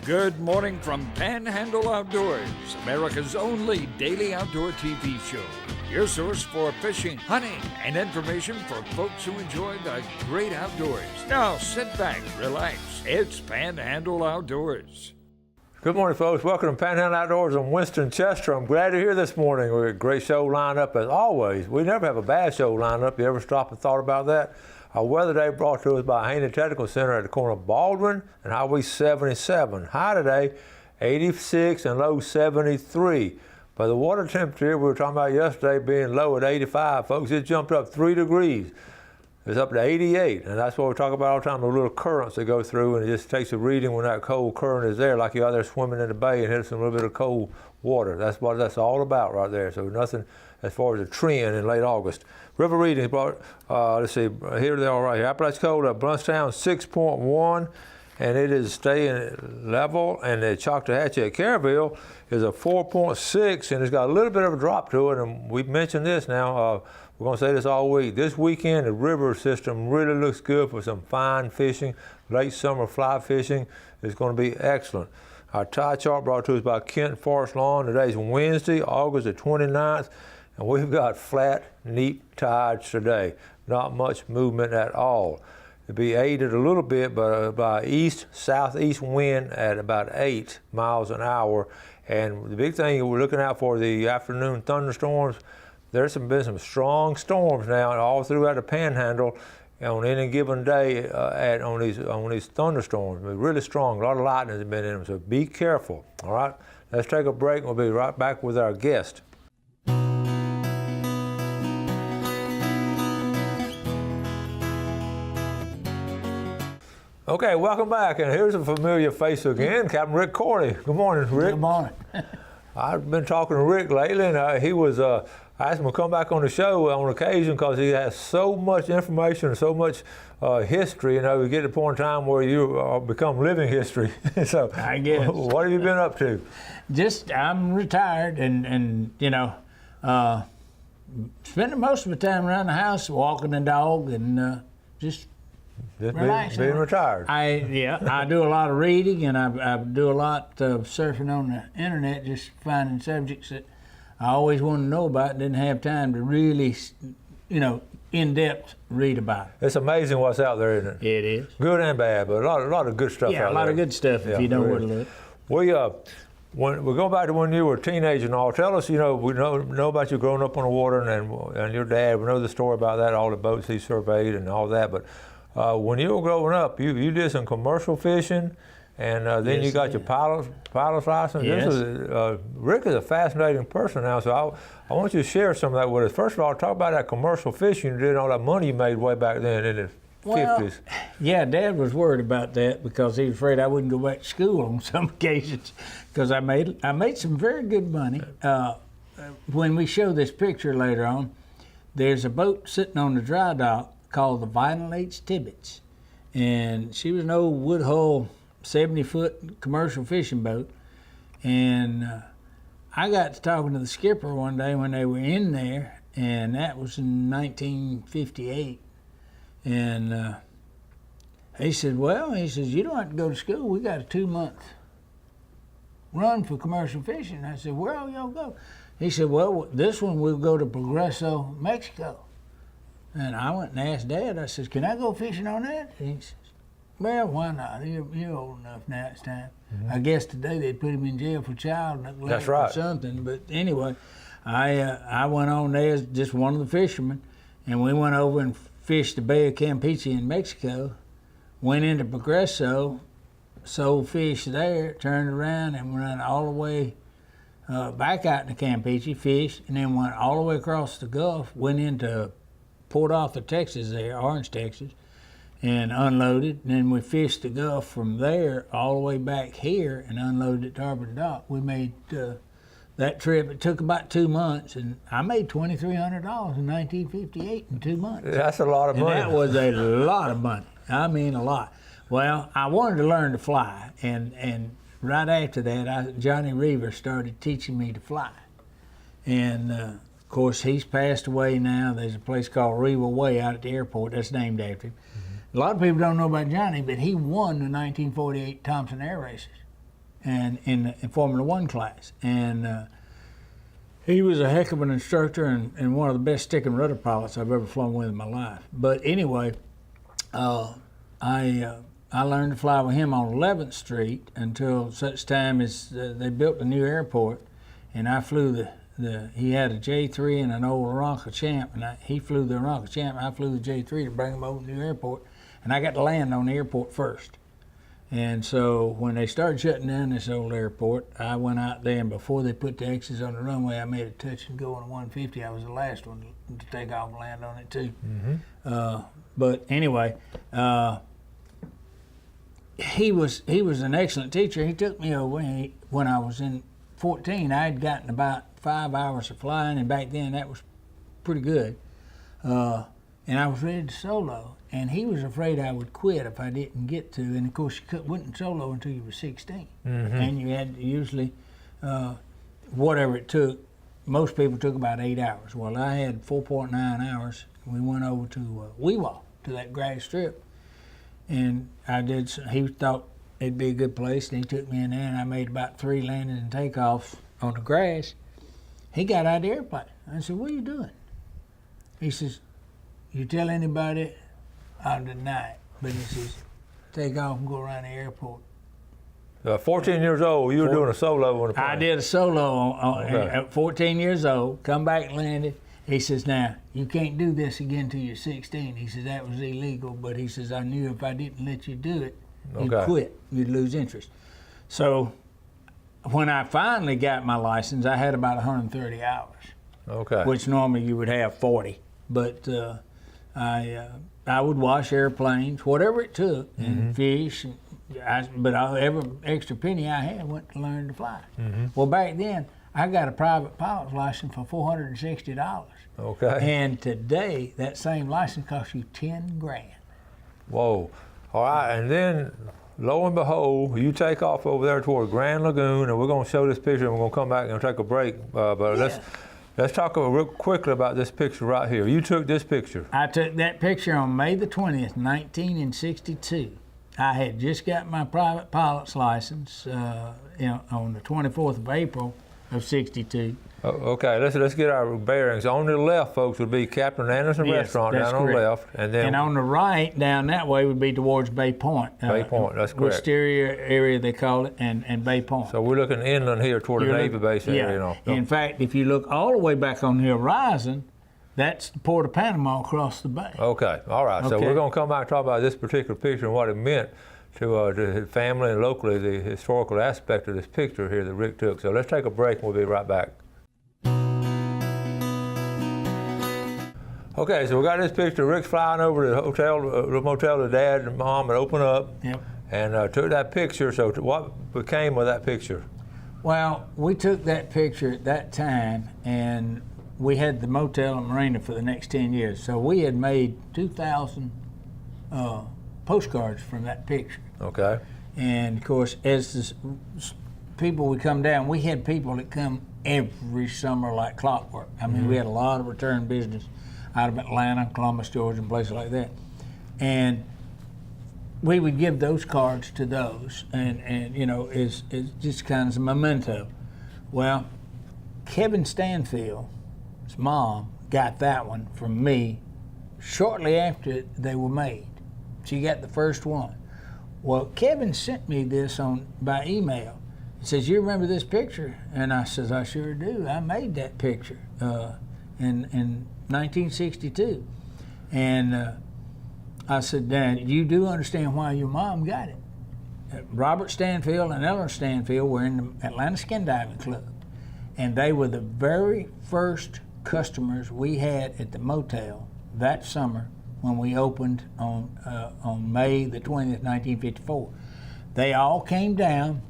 Good morning from Panhandle Outdoors, America's only daily outdoor TV show. Your source for fishing, hunting, and information for folks who enjoy the great outdoors. Now sit back, relax. It's Panhandle Outdoors. Good morning, folks. Welcome to Panhandle Outdoors. I'm Winston Chester. I'm glad you're here this morning. We've got a great show lined up as always. We never have a bad show lined up. You ever stop and thought about that? Our weather day brought to us by Haney Technical Center at the corner of Baldwin and Highway 77. High today, 86 and low 73. But the water temperature we were talking about yesterday being low at 85, folks, it jumped up 3 degrees. It's up to 88, and that's what we talk about all the time, the little currents that go through, and it just takes a reading when that cold current is there, like you're out there swimming in the bay and hitting a little bit of cold water. That's what that's all about right there. So nothing as far as a trend in late August. River readings brought, let's see, here they are right here. Apalachicola, Bluntstown 6.1, and it is staying level. And the Choctawhatchee at Caryville is a 4.6, and it's got a little bit of a drop to it. And we've mentioned this now. We're going to say this all week. This weekend, the river system really looks good for some fine fishing. Late summer fly fishing is going to be excellent. Our tide chart brought to us by Kent Forest Lawn. Today's Wednesday, August the 29th, and we've got flat, neat tides today. Not much movement at all. It'll be aided a little bit by east-southeast wind at about 8 miles an hour. And the big thing we're looking out for the afternoon thunderstorms. There's been some strong storms now all throughout the Panhandle on any given day on these thunderstorms. They're really strong. A lot of lightning has been in them, so be careful. All right, let's take a break. We'll be right back with our guest. Okay, welcome back, and here's a familiar face again, Captain Rick Corley. Good morning, Rick. Good morning. I've been talking to Rick lately, and he was. I asked him to come back on the show on occasion because he has so much information and so much history. You know, you get to the point in time where you become living history. So, I guess. What have you been up to? Just, I'm retired and you know, spending most of the time around the house walking the dog and just relaxing. Being retired. I do a lot of reading and I do a lot of surfing on the internet, just finding subjects that I always wanted to know about, didn't have time to really, you know, in-depth read about it. It's amazing what's out there, isn't it? It is. Good and bad, but a lot of good stuff out there. Yeah, a lot of good stuff if you know where to look. When we go back to when you were a teenager and all, tell us, you know, we know about you growing up on the water and your dad, we know the story about that, all the boats he surveyed and all that, but when you were growing up, you did some commercial fishing. And then you got your pilot's license. Yes. Rick is a fascinating person now, so I want you to share some of that with us. First of all, talk about that commercial fishing you did, all that money you made way back then in the 50s. Yeah, Dad was worried about that because he was afraid I wouldn't go back to school on some occasions because I made some very good money. When we show this picture later on, there's a boat sitting on the dry dock called the Vinyl H Tibbets, and she was an old wood hull 70-foot commercial fishing boat, and I got to talking to the skipper one day when they were in there, and that was in 1958, and he said, you don't have to go to school, we got a 2-month run for commercial fishing. I said, where will y'all go? He said, well, this one we'll go to Progreso, Mexico. And I went and asked Dad, I said, can I go fishing on that? He said, well, why not? You're old enough now, it's time. Mm-hmm. I guess today they'd put him in jail for child neglect or something. But anyway, I went on there as just one of the fishermen, and we went over and fished the Bay of Campeche in Mexico, went into Progreso, sold fish there, turned around and ran all the way back out to Campeche, fished, and then went all the way across the Gulf, went into Port Arthur, Texas there, Orange, Texas, and unloaded. And then we fished the Gulf from there all the way back here and unloaded at Tarbert Dock. We made that trip. It took about 2 months, and I made $2,300 in 1958 in 2 months. That's a lot of money. And that was a lot of money. I mean, a lot. Well, I wanted to learn to fly, and right after that, Johnny Reaver started teaching me to fly. And of course, he's passed away now. There's a place called Reaver Way out at the airport that's named after him. A lot of people don't know about Johnny, but he won the 1948 Thompson Air Races. and in Formula One class. And he was a heck of an instructor and one of the best stick and rudder pilots I've ever flown with in my life. But anyway, I learned to fly with him on 11th Street until such time as they built a new airport, and I flew he had a J3 and an old Aranca Champ, and he flew the Aranca Champ, I flew the J3 to bring him over to the new airport, and I got to land on the airport first. And so when they started shutting down this old airport, I went out there, and before they put the X's on the runway, I made a touch and go on a 150. I was the last one to take off and land on it too. Mm-hmm. But anyway, he was an excellent teacher. He took me over when I was in 14. I had gotten about 5 hours of flying, and back then that was pretty good. And I was ready to solo, and he was afraid I would quit if I didn't get to. And of course, you wouldn't solo until you were 16, mm-hmm. and you had to usually whatever it took. Most people took about 8 hours. Well, I had 4.9 hours. We went over to Weewah, to that grass strip. And he thought it'd be a good place, and he took me in there, and I made about 3 landings and takeoffs on the grass. He got out of the airplane. I said, "What are you doing?" He says, "You tell anybody, I'll deny it." But he says, "Take off and go around the airport." 14 years old, you were doing a solo on the plane. I did a solo at 14 years old, come back and landed. He says, "Now, you can't do this again till you're 16. He says, "That was illegal." But he says, "I knew if I didn't let you do it, you'd quit. You'd lose interest." So when I finally got my license, I had about 130 hours. Okay. Which normally you would have 40. But I would wash airplanes, whatever it took, and fish. But every extra penny I had went to learn to fly. Mm-hmm. Well, back then, I got a private pilot's license for $460. Okay. And today, that same license costs you $10,000. Whoa. All right, and then lo and behold, you take off over there toward Grand Lagoon, and we're going to show this picture, and we're going to come back and take a break. Let's talk real quickly about this picture right here. You took this picture. I took that picture on May the 20th, 1962. I had just got my private pilot's license on the 24th of April of 62. Okay, let's get our bearings. On the left, folks, would be Captain Anderson Restaurant down on the left. And on the right, down that way, would be towards Bay Point. Bay Point, that's correct. Wisteria area, they call it, and Bay Point. So we're looking inland here toward the Navy base area. In fact, if you look all the way back on the horizon, that's the Port of Panama across the bay. Okay, all right. Okay. So we're going to come back and talk about this particular picture and what it meant to his family and locally, the historical aspect of this picture here that Rick took. So let's take a break and we'll be right back. Okay, so we got this picture. Rick's flying over to the motel to Dad and Mom and open up. Yep. And took that picture. So what became of that picture? Well, we took that picture at that time, and we had the motel and marina for the next 10 years. So we had made 2,000 postcards from that picture. Okay. And of course, as people would come down, we had people that come every summer like clockwork. I mean, we had a lot of return business out of Atlanta, Columbus, Georgia, and places like that. And we would give those cards to those, and it's just kind of a memento. Well, Kevin Stanfield's mom got that one from me shortly after they were made. She got the first one. Well, Kevin sent me this by email. He says, "You remember this picture?" And I says, "I sure do. I made that picture in 1962. And I said, "Dad, you do understand why your mom got it?" Robert Stanfield and Ellen Stanfield were in the Atlanta Skin Diving Club, and they were the very first customers we had at the motel that summer when we opened on May the 20th, 1954. They all came down.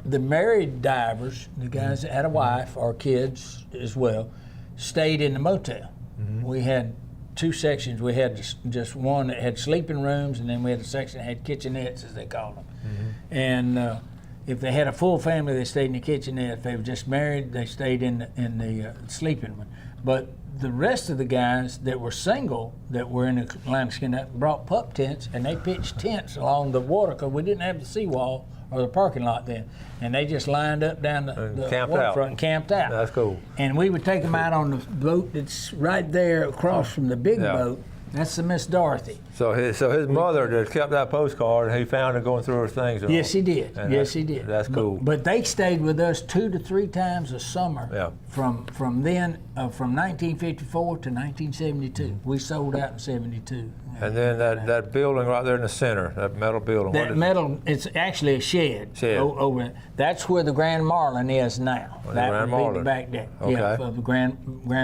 The married divers, the guys that had a wife or kids as well, stayed in the motel. Mm-hmm. We had two sections. We had just one that had sleeping rooms, and then we had a section that had kitchenettes, as they called them. Mm-hmm. And if they had a full family, they stayed in the kitchenette. If they were just married, they stayed in the sleeping one. But the rest of the guys that were single, that were in the Atlanta Skin, brought pup tents, and they pitched tents along the water because we didn't have the seawall or the parking lot then. And they just lined up down the waterfront and camped out. That's cool. And we would take them out on the boat that's right there across from the big boat. That's the Miss Dorothy. So his mother just kept that postcard, and he found it going through her things. Yes, he did. Yes, he did. That's cool. But they stayed with us 2 to 3 times a summer from then, from 1954 to 1972. We sold out in 72. And then that building right there in the center, that metal building. That metal, it's actually a shed. Over. That's where the Grand Marlin is now. That Grand would be Marlin. the back deck. Okay. Yeah, of the Grand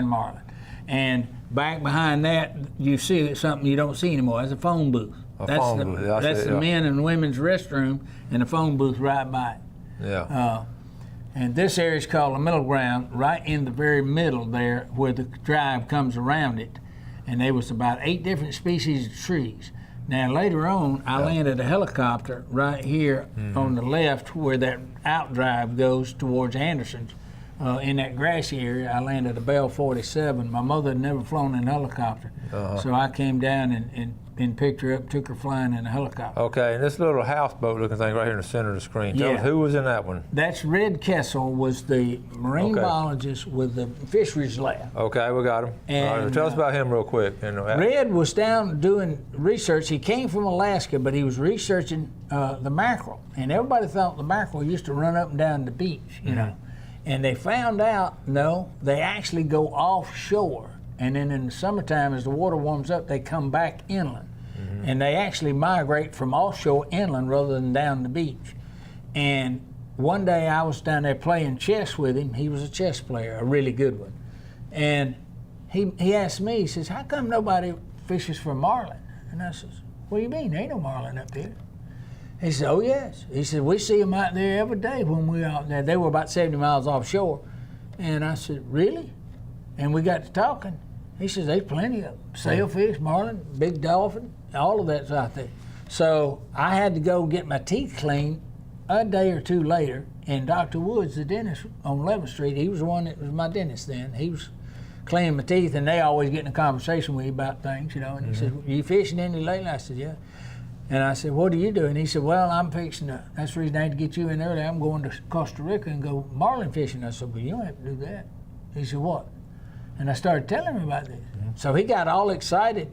Marlin. And back behind that, you see something you don't see anymore. That's a phone booth. That's the men and women's restroom, and the phone booth right by it. Yeah. And this area is called the middle ground, right in the very middle there, where the drive comes around it. And there was about 8 different species of trees. Now later on, I landed a helicopter right here on the left, where that outdrive goes towards Anderson's. In that grassy area, I landed a Bell 47. My mother had never flown in a helicopter, so I came down and picked her up, took her flying in a helicopter. Okay, and this little houseboat looking thing right here in the center of the screen. Tell us who was in that one. That's Red Kessel, was the marine biologist with the fisheries lab. Okay, we got him. And, all right, tell us about him real quick. Red was down doing research. He came from Alaska, but he was researching the mackerel, and everybody thought the mackerel used to run up and down the beach, you know. And they found out, no, they actually go offshore. And then in the summertime, as the water warms up, they come back inland. And they actually migrate from offshore inland rather than down the beach. And one day I was down there playing chess with him. He was a chess player, a really good one. And he asked me, he says, how come nobody fishes for marlin? And I says, what do you mean? There ain't no marlin up there. He said, oh, yes. He said, we see them out there every day when we're out there. They were about 70 miles offshore. And I said, really? And we got to talking. He says, there's plenty of them. Sailfish, marlin, big dolphin, all of that's out there. So I had to go get my teeth cleaned a day or 2 later. And Dr. Woods, the dentist on 11th Street, he was the one that was my dentist then. He was cleaning my teeth, and they always get in a conversation with you about things, you know. And he said, you fishing any lately? I said, yeah. And I said, what are you doing? He said, well, I'm fixing to, that's the reason I had to get you in early. I'm going to Costa Rica and go marlin fishing. I said, well, you don't have to do that. He said, what? And I started telling him about this. So he got all excited.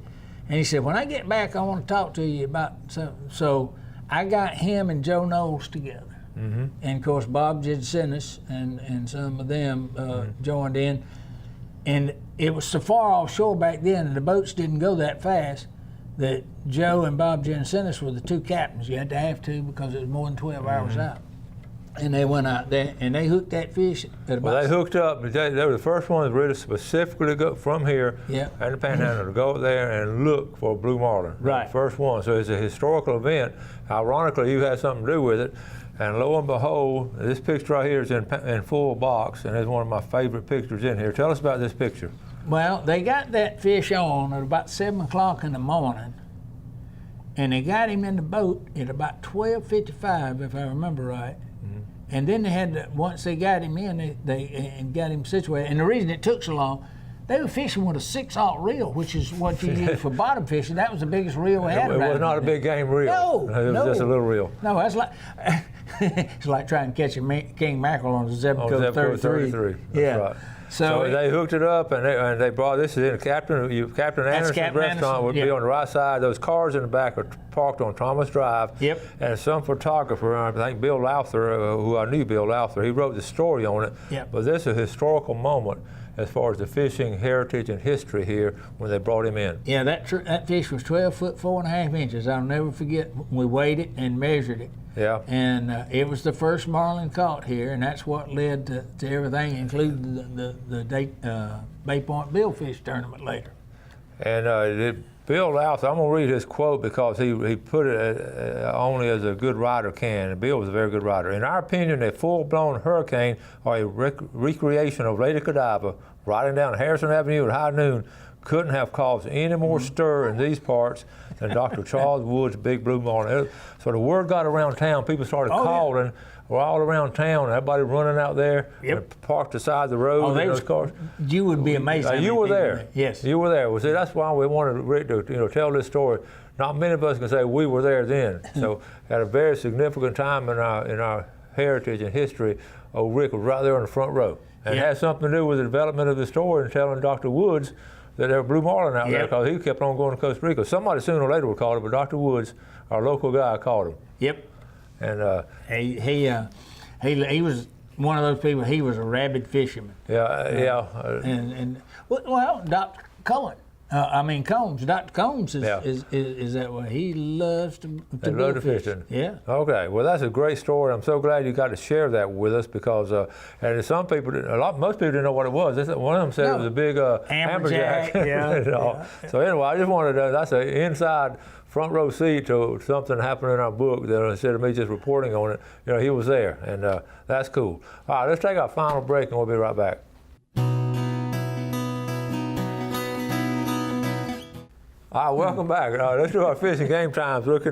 And he said, when I get back, I want to talk to you about something. So I got him and Joe Knowles together. And, of course, Bob Jensenis and some of them joined in. And it was so far offshore back then, and the boats didn't go that fast, that Joe and Bob Jensenis were the 2 captains. You had to have 2 because it was more than 12 hours out. And they went out there and they hooked that fish at about. Well, they hooked up. They were the first ones really specifically to go from here and the Panhandle to go there and look for blue marlin. Right. First one. So it's a historical event. Ironically, you had something to do with it. And lo and behold, this picture right here is in full box, and it's one of my favorite pictures in here. Tell us about this picture. Well, they got that fish on at about 7 o'clock in the morning, and they got him in the boat at about 12:55, if I remember right. And then they had to, once they got him in, they got him situated. And the reason it took so long, they were fishing with a 6/0 reel, which is what you use for bottom fishing. That was the biggest reel we had. It was not a big game reel. No, it was just a little reel. No, that's like it's like trying to catch a king mackerel on a Zebco 33. That's right. So they hooked it up, and they brought this in. Captain Anderson's restaurant would be on the right side. Those cars in the back are parked on Thomas Drive. Yep. And some photographer, I think Bill Lowther, who I knew Bill Lowther, he wrote the story on it. Yep. But this is a historical moment as far as the fishing heritage and history here when they brought him in. Yeah, that fish was 12 foot 4.5 inches. I'll never forget. We weighed it and measured it. Yeah. And it was the first marlin caught here, and that's what led to everything, including the Bay Point Billfish tournament later. And Bill Lowther, I'm going to read his quote because he put it only as a good writer can. And Bill was a very good writer. In our opinion, a full-blown hurricane or a recreation of Lady Godiva riding down Harrison Avenue at high noon couldn't have caused any more stir in these parts than Dr. Charles Wood's Big Blue Marlin. So the word got around town. People started calling. Yeah. We're all around town. Everybody running out there, parked beside the road in those cars. You would be amazed. You were there. Yes, you were there. Well, see, that's why we wanted Rick to tell this story. not many of us can say we were there then. So at a very significant time in our heritage and history, old Rick was right there on the front row. And it had something to do with the development of the story and telling Dr. Woods that there were blue marlin out there, because he kept on going to Costa Rica. Somebody sooner or later would call it, but Dr. Woods, our local guy, called him. Yep. And he was one of those people. He was a rabid fisherman. And well, Dr. Combs. Dr. Combs is that way. He loves to love to fish. Yeah. Okay. Well, that's a great story. I'm so glad you got to share that with us, because and some people, most people didn't know what it was. One of them said it was a big amberjack. Yeah. So anyway, I just wanted to. That's an inside front row seat to something happened in our book. That instead of me just reporting on it, he was there, and that's cool. All right, let's take our final break, and we'll be right back. All right, welcome back. Let's do our fishing game times. Brought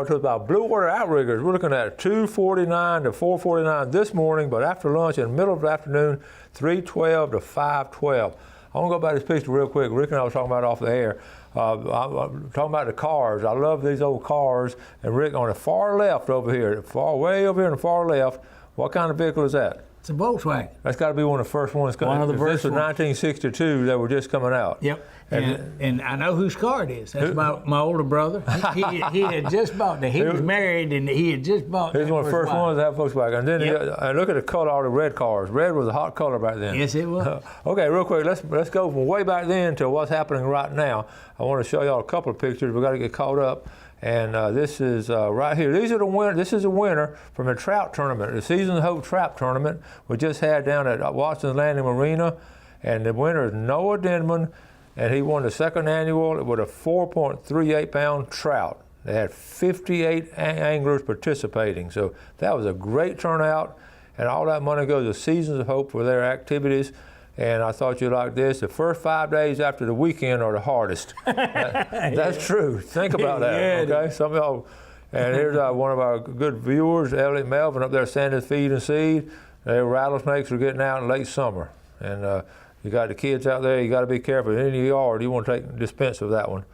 to us by Blue Water Outriggers. We're looking at 2:49 to 4:49 this morning, but after lunch in the middle of the afternoon, 3:12 to 5:12. I want to go back to this picture real quick. Rick and I was talking about it off the air. I'm talking about the cars. I love these old cars. And Rick, on the far left over here, way over here on the far left, what kind of vehicle is that? It's a Volkswagen. That's got to be one of the first ones. One of the first ones. This was 1962 that were just coming out. Yep. And I know whose car it is. That's my older brother. He had just bought that. He was married, and he had just bought that. He was one of the first ones to have Volkswagen. And then and look at the color of the red cars. Red was a hot color back then. Yes, it was. Okay, real quick, let's go from way back then to what's happening right now. I want to show y'all a couple of pictures. We got to get caught up. And this is right here. These are the winner. This is a winner from a trout tournament, the Season of Hope Trout Tournament we just had down at Watson's Landing Marina. And the winner is Noah Denman, and he won the second annual with a 4.38 pound trout. They had 58 anglers participating, so that was a great turnout. And all that money goes to Seasons of Hope for their activities. And I thought you'd like this. The first 5 days after the weekend are the hardest. That's true. Think about that. Okay, some of y'all. And here's one of our good viewers, Elliot Melvin, up there sanding feed and seed. Their rattlesnakes are getting out in late summer, and you got the kids out there. You got to be careful. In your yard, you want to take dispense of that one.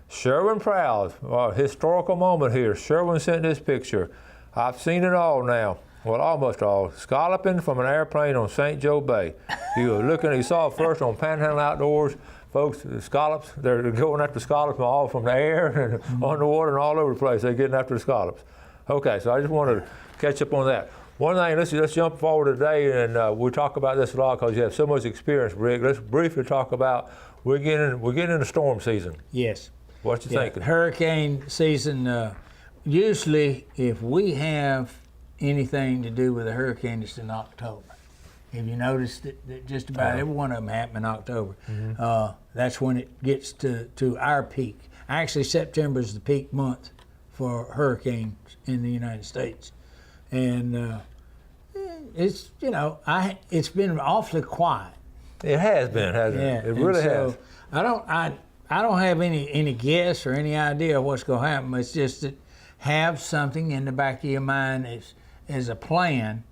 Sherwin Prowse, historical moment here. Sherwin sent this picture. I've seen it all now. Well, almost all. Scalloping from an airplane on St. Joe Bay. You saw it first on Panhandle Outdoors. Folks, the scallops, they're going after scallops all from the air and on the water and all over the place. They're getting after the scallops. Okay, so I just wanted to catch up on that. One thing, let's jump forward today, and we talk about this a lot because you have so much experience, Rick. Let's briefly talk about we're getting into storm season. Yes. What you thinking? Hurricane season. Usually, if we have anything to do with a hurricane, it's in October. Have you noticed that just about every one of them happen in October? Mm-hmm. That's when it gets to our peak. Actually, September is the peak month for hurricanes in the United States. And it's it's been awfully quiet. It has been, hasn't it? It really has. I don't have any guess or any idea what's going to happen. It's just that have something in the back of your mind as a plan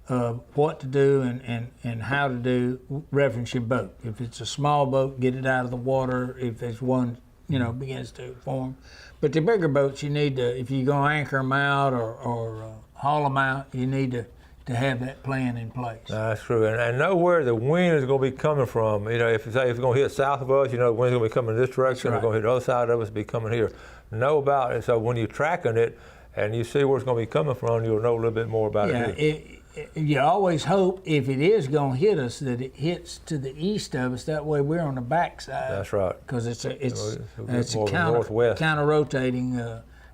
of what to do and how to do. Reference your boat. If it's a small boat, get it out of the water. If it's one begins to form, but the bigger boats, you need to, if you're going to anchor them out or haul them out, you need to have that plan in place. That's true, and know where the wind is going to be coming from. If it's going to hit south of us, the wind's going to be coming this direction. It's going to hit the other side of us, be coming here. Know about it. So when you're tracking it and you see where it's going to be coming from, you'll know a little bit more about it. You always hope if it is going to hit us that it hits to the east of us. That way we're on the backside. That's right. Because it's counter rotating.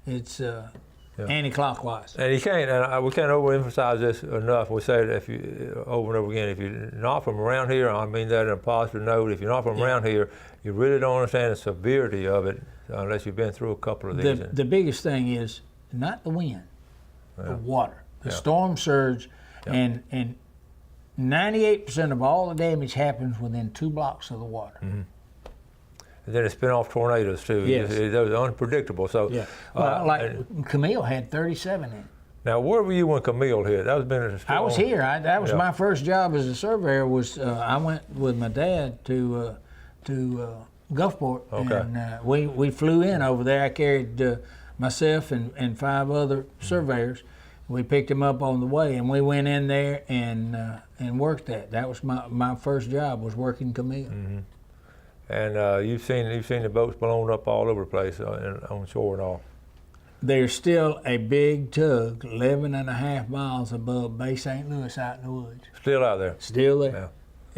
It's anti-clockwise. And we can't overemphasize this enough. We say it over and over again. If you're not from around here, I mean that in a positive note. If you're not from around here, you really don't understand the severity of it unless you've been through a couple of these. The biggest thing is not the wind, the water, the storm surge. And 98% of all the damage happens within 2 blocks of the water. Mm-hmm. And then it spin off tornadoes too. Yes. It was unpredictable. So Camille had 37 in it. Now, where were you when Camille hit? That was been. I was here. That was my first job as a surveyor. I went with my dad to Gulfport. Okay. And we flew in over there. I carried myself and 5 other surveyors. We picked them up on the way, and we went in there and worked that. That was my first job, was working Camille. Mm-hmm. And you've seen the boats blown up all over the place on shore and all. There's still a big tug 11.5 miles above Bay St. Louis out in the woods. Still out there. Still there. Yeah.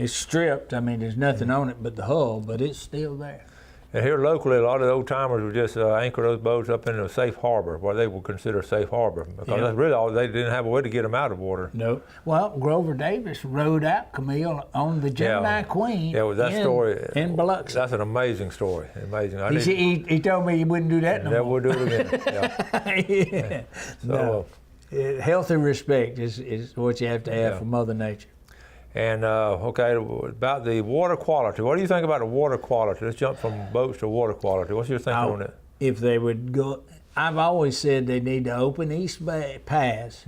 It's stripped. I mean, there's nothing on it but the hull, but it's still there. And here locally, a lot of the old timers would just anchor those boats up in a safe harbor, what they would consider a safe harbor, because that's really all. They didn't have a way to get them out of water. No. Well, Grover Davis rode out Camille on the Gemini Queen. Yeah, well, that story in Biloxi. That's an amazing story. Amazing. He told me he wouldn't do that no more. Never would do it again. Yeah. So, healthy respect is what you have to have for Mother Nature. And okay, about the water quality. What do you think about the water quality? Let's jump from boats to water quality. What's your thinking on it? If they would go, I've always said they need to open East Bay Pass,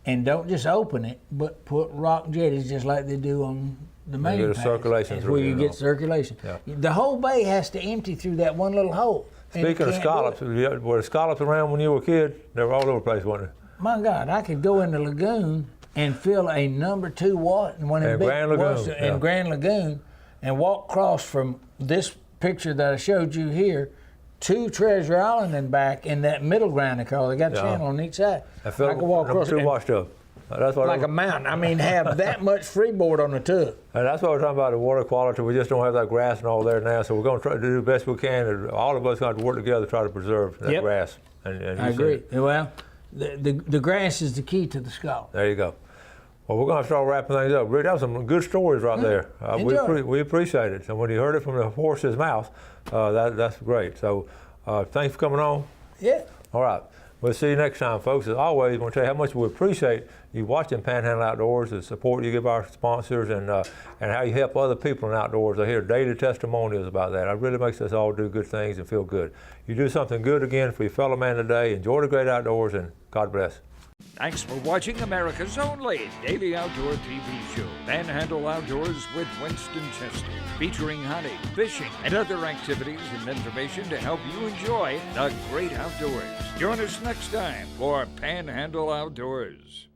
and don't just open it, but put rock jetties just like they do on the main get a pass. circulation That's through where it, you get circulation. Yeah. The whole bay has to empty through that one little hole. Speaking of scallops, were the scallops around when you were a kid? They were all over the place, weren't they? My God, I could go in the lagoon and fill a number 2 water in one of the big Grand Lagoon, in Grand Lagoon, and walk across from this picture that I showed you here to Treasure Island and back in that middle ground they call it. They got a channel on each side. I could walk across it. Washed up. That's what like a mountain. I mean, have that much freeboard on the tub. And that's what we're talking about, the water quality. We just don't have that grass and all there now, so we're going to try to do the best we can. And all of us have to work together to try to preserve that grass. And I agree. Well, the grass is the key to the scallop. There you go. Well, we're going to start wrapping things up. Rick, that was some good stories right there. We appreciate it. And when you heard it from the horse's mouth, that's great. So thanks for coming on. Yeah. All right. We'll see you next time, folks. As always, I want to tell you how much we appreciate you watching Panhandle Outdoors, the support you give our sponsors, and how you help other people in outdoors. I hear daily testimonials about that. It really makes us all do good things and feel good. You do something good again for your fellow man today. Enjoy the great outdoors, and God bless. Thanks for watching America's only daily outdoor TV show, Panhandle Outdoors with Winston Chester, featuring hunting, fishing, and other activities and information to help you enjoy the great outdoors. Join us next time for Panhandle Outdoors.